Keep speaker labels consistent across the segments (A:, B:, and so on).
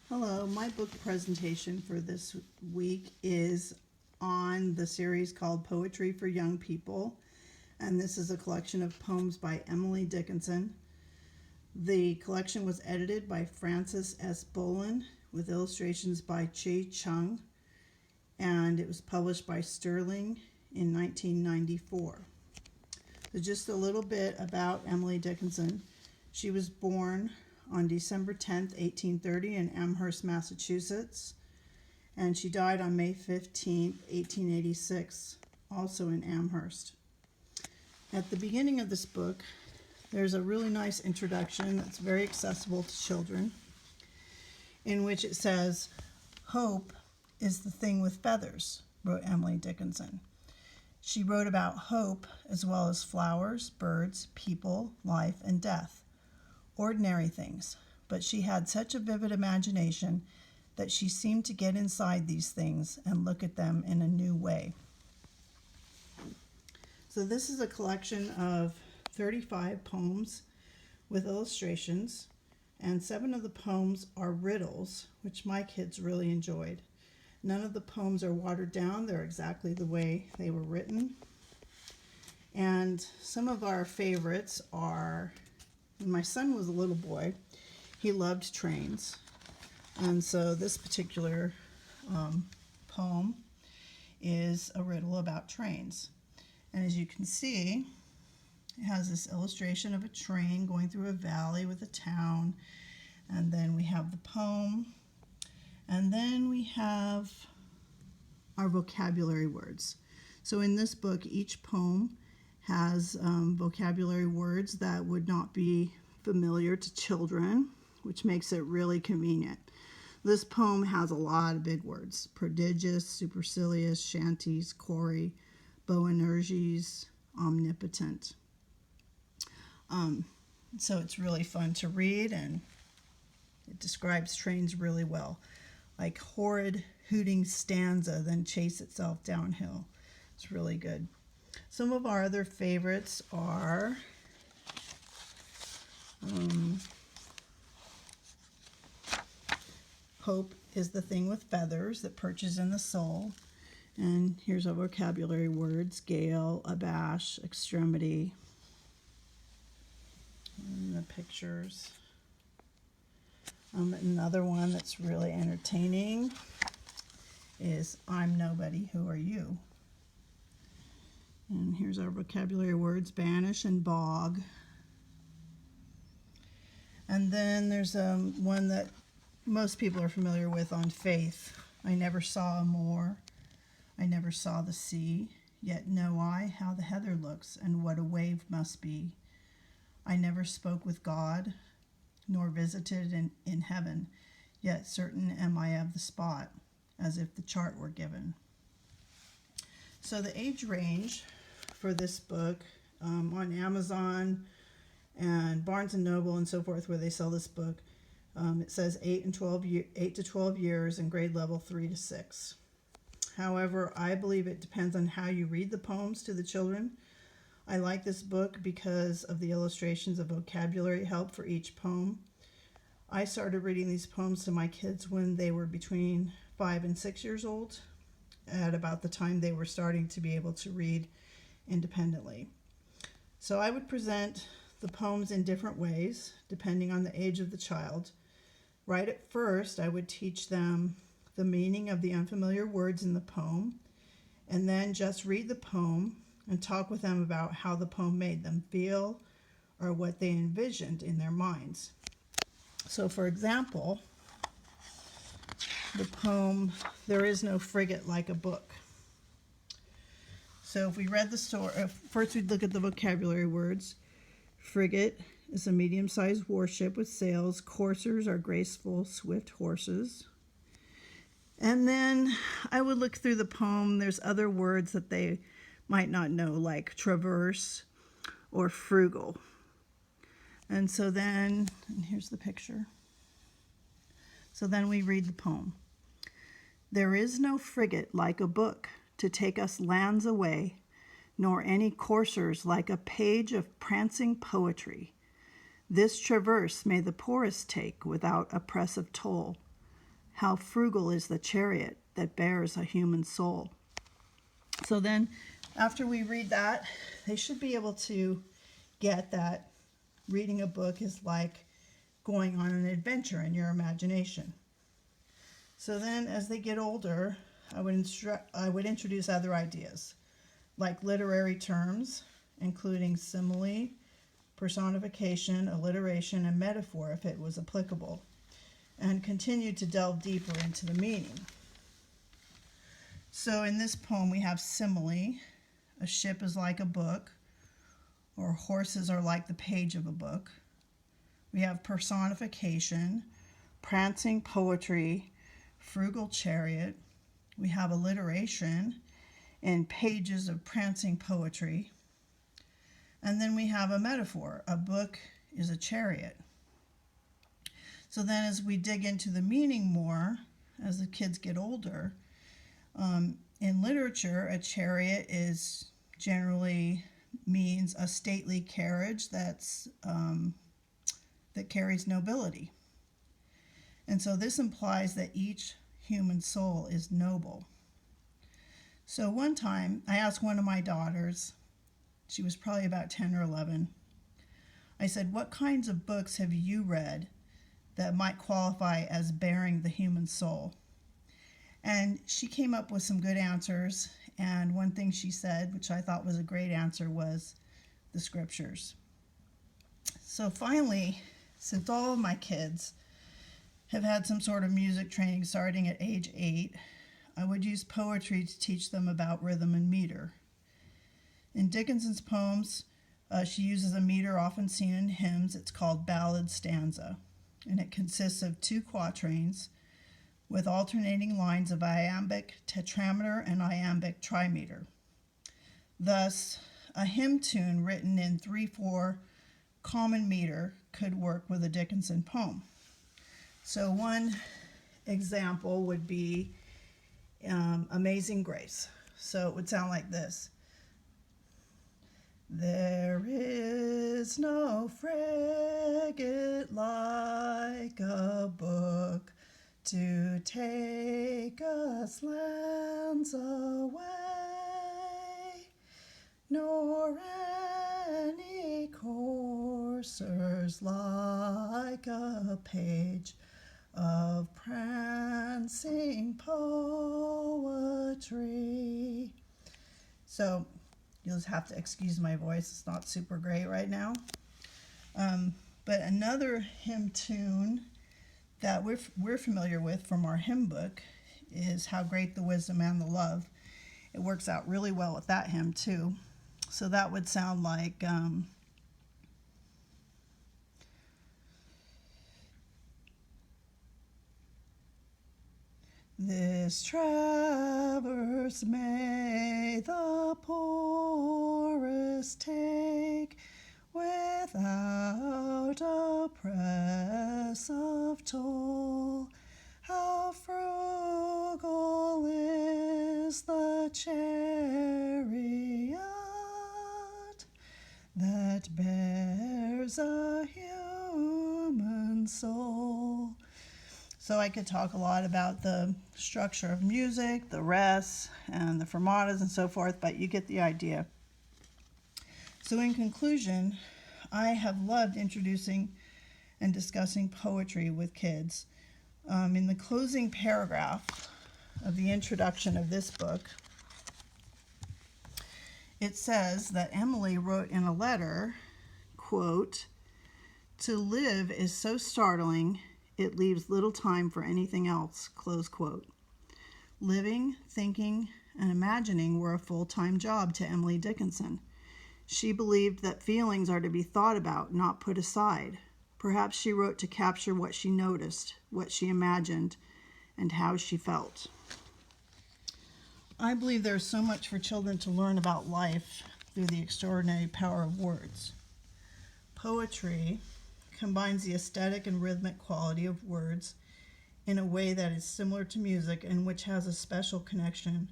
A: Hello, my book presentation for this week is on the series called Poetry for Young People, and this is a collection of poems by Emily Dickinson. The collection was edited by Frances S. Bolin with illustrations by Chi Chung, and it was published by Sterling in 1994. So just a little bit about Emily Dickinson. She was born on December 10th, 1830 in Amherst, Massachusetts, and she died on May 15th, 1886, also in Amherst. At the beginning of this book, there's a really nice introduction that's very accessible to children, in which it says, "Hope is the thing with feathers," wrote Emily Dickinson. She wrote about hope as well as flowers, birds, people, life, and death. Ordinary things, but she had such a vivid imagination that she seemed to get inside these things and look at them in a new way. So this is a collection of 35 poems with illustrations, and 7 of the poems are riddles, which my kids really enjoyed. None of the poems are watered down. They're exactly the way they were written. And some of our favorites are, when my son was a little boy, he loved trains. And so this particular poem is a riddle about trains. And as you can see, it has this illustration of a train going through a valley with a town. And then we have the poem. And then we have our vocabulary words. So in this book, each poem has vocabulary words that would not be familiar to children, which makes it really convenient. This poem has a lot of big words: prodigious, supercilious, shanties, Cory, Boanerges, omnipotent. So it's really fun to read, and it describes trains really well. Like horrid hooting stanza, then chase itself downhill. It's really good. Some of our other favorites are hope is the thing with feathers that perches in the soul. And here's our vocabulary words: gale, abash, extremity. And the pictures. Another one that's really entertaining is I'm nobody, who are you? And here's our vocabulary words: banish and bog. And then there's one that most people are familiar with on faith. I never saw a moor, I never saw the sea, yet know I how the heather looks and what a wave must be. I never spoke with God, nor visited in heaven, yet certain am I of the spot, as if the chart were given. So the age range for this book on Amazon and Barnes and Noble and so forth, where they sell this book, it says 8 to 12 years and grade level 3 to 6. However, I believe it depends on how you read the poems to the children. I like this book because of the illustrations of vocabulary help for each poem. I started reading these poems to my kids when they were between 5 and 6 years old, at about the time they were starting to be able to read independently. So I would present the poems in different ways, depending on the age of the child. Right at first, I would teach them the meaning of the unfamiliar words in the poem, and then just read the poem and talk with them about how the poem made them feel or what they envisioned in their minds. So for example, the poem, There Is No Frigate Like a Book. So if we read the story, first we'd look at the vocabulary words. Frigate is a medium-sized warship with sails. Coursers are graceful, swift horses. And then I would look through the poem. There's other words that they might not know, like traverse or frugal. And so then, and here's the picture. So then we read the poem. There is no frigate like a book to take us lands away, nor any coursers like a page of prancing poetry. This traverse may the poorest take without oppressive toll. how frugal is the chariot that bears a human soul. So then, after we read that, they should be able to get that reading a book is like going on an adventure in your imagination. So then, as they get older, I would introduce other ideas, like literary terms, including simile, personification, alliteration, and metaphor if it was applicable, and continue to delve deeper into the meaning. So in this poem we have simile, a ship is like a book, or horses are like the page of a book. We have personification, prancing poetry, frugal chariot. We have alliteration in pages of prancing poetry. And then we have a metaphor. A book is a chariot. So then as we dig into the meaning more, as the kids get older, in literature, a chariot is generally means a stately carriage that carries nobility. And so this implies that each human soul is noble. So one time I asked one of my daughters, she was probably about 10 or 11, I said, what kinds of books have you read that might qualify as bearing the human soul? And she came up with some good answers, and one thing she said, which I thought was a great answer, was the scriptures. So finally, since all of my kids have had some sort of music training starting at age 8, I would use poetry to teach them about rhythm and meter. In Dickinson's poems, she uses a meter often seen in hymns. It's called ballad stanza, and it consists of 2 quatrains with alternating lines of iambic tetrameter and iambic trimeter. Thus, a hymn tune written in 3/4 common meter could work with a Dickinson poem. So one example would be Amazing Grace. So it would sound like this. There is no frigate like a book to take us lands away, nor any coursers like a page of prancing poetry. So you'll just have to excuse my voice. It's not super great right now. But another hymn tune that we're familiar with from our hymn book is How Great the Wisdom and the Love. It works out really well with that hymn too. So that would sound like this traverse may the poorest take without a press of toll. How frugal is the chariot that bears a human soul. So I could talk a lot about the structure of music, the rests, and the fermatas and so forth, but you get the idea. So in conclusion, I have loved introducing and discussing poetry with kids. In the closing paragraph of the introduction of this book, it says that Emily wrote in a letter, quote, "To live is so startling, it leaves little time for anything else," close quote. Living, thinking, and imagining were a full-time job to Emily Dickinson. She believed that feelings are to be thought about, not put aside. Perhaps she wrote to capture what she noticed, what she imagined, and how she felt. I believe there's so much for children to learn about life through the extraordinary power of words. Poetry combines the aesthetic and rhythmic quality of words in a way that is similar to music and which has a special connection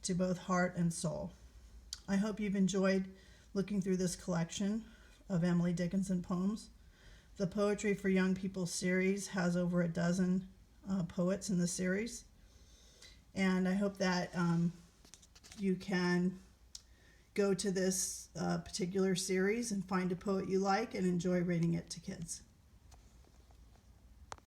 A: to both heart and soul. I hope you've enjoyed looking through this collection of Emily Dickinson poems. The Poetry for Young People series has over a dozen poets in the series. And I hope that you can go to this particular series and find a poet you like and enjoy reading it to kids.